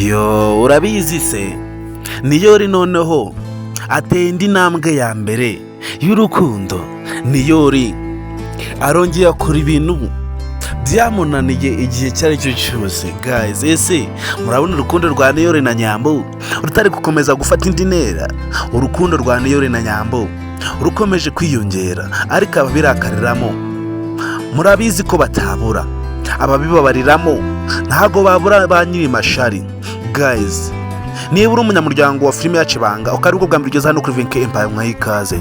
Yo urabizi se Niyori noneho ateye indi ntambwe ya mbere y'urukundo. Niyori arongeye akora ibintu byamunaniye igihe icyo ari cyo cyose. Guys, ese murabona urukundo rwa Niyori na Nyambo rutari gukomeza gufata indi ntera? Urukundo rwa Niyori na Nyambo rukomeje kwiyongera, ariko ababirakariramo murabizi ko batabura, ababibabariramo ntago babura ba nyiri mashari. Guys, niba uri umunyamuryango wa filime yacu Ibanga ukari bwo bwa mbere ugeze hano kuri VK Empire, mwayikaze.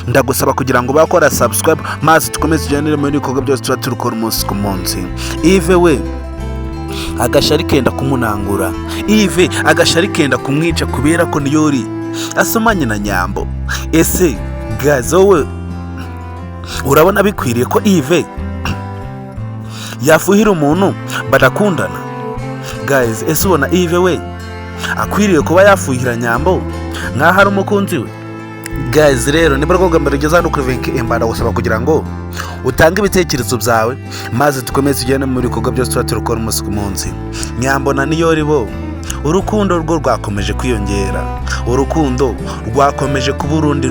Ndagusaba kugira ngo bakora subscribe maze tukomeze tugendere muri ibikorwa byose tuba turukora umunsi ku munsi. Ive we agashari kenda kumunangura, Ive agashari kenda kumwica kubera ko Niyori asomanye na Nyambo. Ese guys, wowe urabona bikwiriye ko Ive yafuhira umuntu badakundana? Guys, ese ubona Ive we akwiriye kuba yafuhira Nyambo nkaho ari umukunzi we? Guys, rero niba rwo mbere ugeze hano kuri VK Empire, ndagusaba kugira ngo utange ibitekerezo byawe maze tukomeze tugende muri bikorwa byose tuba turukora umunsi ku munsi. Nyambo na Niyori bo urukundo rwo rwakomeje kwiyongera, urukundo rwakomeje kuba urundi.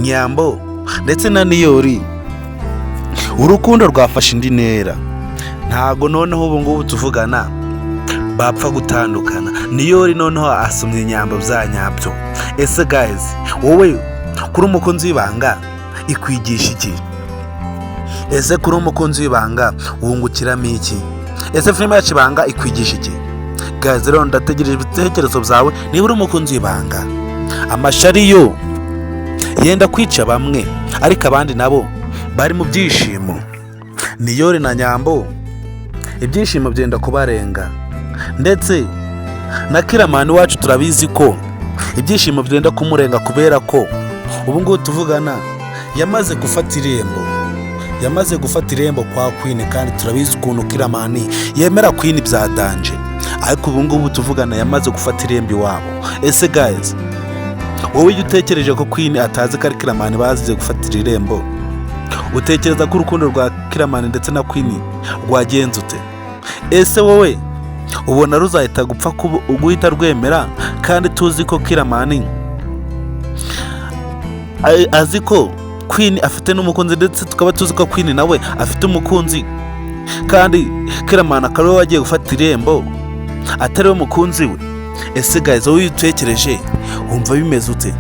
Nyambo ndetse na Niyori urukundo rwafashe indi ntera, ntago noneho ubu ngubu tuvugana bapfa gutandukana. Niyori noneho asomye Nyambo bya nyabyo. Ese guys, wowe kuri umukunzi w'Ibanga ikwigisha iki? Ese kuri umukunzi w'Ibanga wungukiramo iki? Ese filime yacu Ibanga ikwigisha iki? Guys, rero ndategereje ibitekerezo byawe. Niba uri umukunzi w'Ibanga, amashari yo yenda kwica bamwe, ariko abandi nabo bari mu byishimo. Niyori na Nyambo ibyishimo byenda kubarenga, ndetse na Kiramani wacu turabizi ko ibyishimo byenda kumurenga kubera ko ubu ngubu tuvugana yamaze gufata irembo kwa Queen, kandi turabizi ukuntu Kiramani yemera Queen bya danje, ariko ubu ngubu tuvugana yamaze gufata irembo iwabo. Ese guys, wowe utekereje ko Queen atazi ko ari Kiramani bazize gufatira irembo, utekereza ko urukundo rwa Kiramani ndetse na Queen rwagenze ute? Ese wowe ubona ruzahita gupfa guhita rwemera, kandi tuzi ko Kiramani azi ko Queen afite n'umukunzi, ndetse tukaba tuzi ko Queen nawe afite umukunzi, kandi Kiramani akaba ariwe wagiye gufata irembo atari we mukunzi we. Ese guys, wowe utekereje wumva bimeze ute?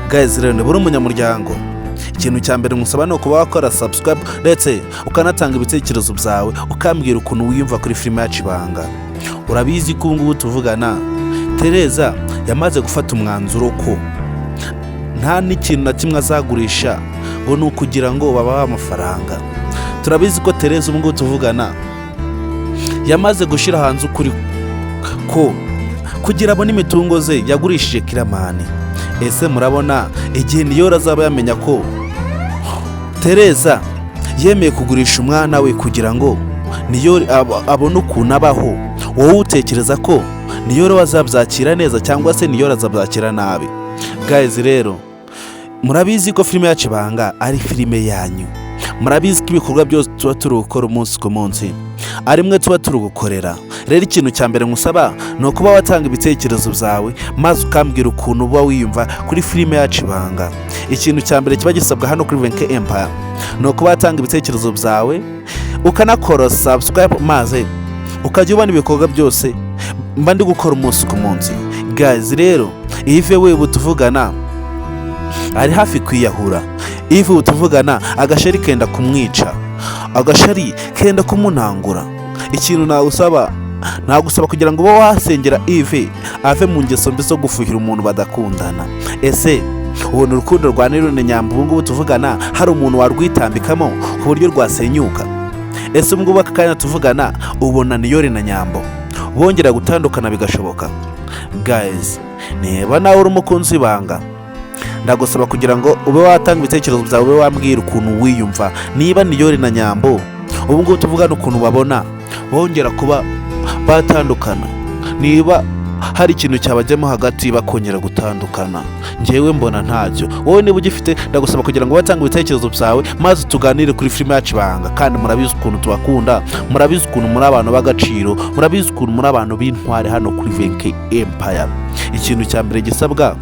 Guys, rero niba uri umunyamuryango, ikintu cya mbere ngusaba ni ukuba wakora subscribe ndetse ukanatanga ibitekerezo byawe, ukambwira ukuntu wiyumva kuri filime yacu Ibanga. Urabizi ko ubu ngubu tuvugana Tereza yamaze gufata umwanzuro ko nta n'ikintu na kimwe azagurisha ngo ni ukugira ngo babahe amafaranga. Turabizi ko Tereza ubu ngubu tuvugana yamaze gushyira hanze ukuri ko kugira abone imitungo ze yagurishije Kiramani. Ese murabona igihe Niyori azaba yamenya ko Tereza yemeye kugurisha umwana we kugira ngo Niyori abone ukuntu abaho, wowe utekereza ko Niyori wazabyakira neza cyangwa se Niyori azabyakira nabi? Guys, rero murabizi ko filime yacu Ibanga ari filime yanyu, murabizi ko ibikorwa byose tuba turi gukora umunsi ku munsi ari mwe tuba turi gukorera. Rero ikintu cya mbere ngusaba ni ukuba watanga ibitekerezo byawe maze ukambwira ukuntu uba wiyumva kuri filime yacu Ibanga. Ikintu cya mbere kiba gisabwa hano kuri VK Empire ni ukuba watanga ibitekerezo byawe, ukanakora subscribe maze ukajya ubona ibikorwa byose mba ndi gukora umunsi ku munsi. Guys, rero Ive we butuvugana ari hafi kwiyahura. Ive butuvugana agashari kenda kumwica, agashari kenda kumunangura. Ikintu nagusaba kugira ngo ube wasengera Ive ave mu ngeso mbi zo gufuhira umuntu badakundana. Ese ubona urukundo rwa Niyori na Nyambo ubu ngubu tuvugana hari umuntu warwitambikamo ku buryo rwasenyuka? Ese ubu ngubu aka kanya tuvugana ubona Niyori na Nyambo bongera gutandukana bigashoboka? Guys, niba nawe uri umukunzi w'Ibanga, ndagusaba kugira ngo ube watanga ibitekerezo byawe, ube wambwira ukuntu wiyumva niba Niyori na Nyambo ubu ngubu tuvugana ukuntu babona bongera kuba batandukana, niba hari ikintu cyabajyamo hagati bakongera gutandukana. Njyewe mbona ntacyo. Wowe niba ugifite ndagusaba kugira ngo watange ibitekerezo byawe maze tuganire kuri filime yacu Ibanga. Kandi murabizi ukuntu tubakunda, murabizi ukuntu muri abantu b'agaciro, murabizi ukuntu muri abantu b'intware hano kuri Venke Empire. Ikintu cya mbere gisabwa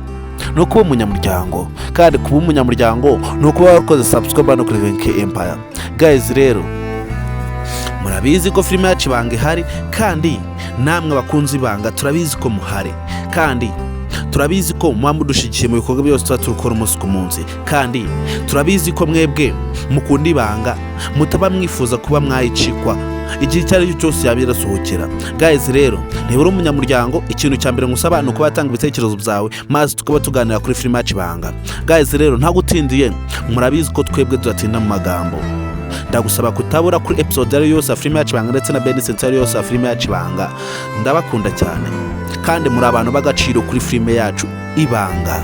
ni ukuba umunyamuryango, kandi kuba umunyamuryango ni ukuba warakoze subscribe hano kuri Venke Empire. Guys, rero murabizi ko filime yacu Ibanga ihari, kandi namwe bakunzi Ibanga turabizi ko muhari, kandi turabizi ko muba mudushigikiye mu bikorwa byose tuba turukora umunsi ku munsi, kandi turabizi ko mwebwe mukunda Ibanga, mutaba mwifuza kuba mwayicikwa igihe icyo ari cyo cyose yaba irasohokera. Guys, rero niba uri umunyamuryango, ikintu cya mbere ngusaba ni ukuba watanga ibitekerezo byawe maze tukaba tuganira kuri filime yacu Ibanga. Guys, rero nta gutindiye, murabizi ko twebwe turatinda mu magambo. Ndagusaba kutabura kuri episode yari yose ya filime yacu Ibanga ndetse na Benicent yari yose ya filime yacu Ibanga. Ndabakunda cyane kandi muri abantu b'agaciro kuri filime yacu Ibanga.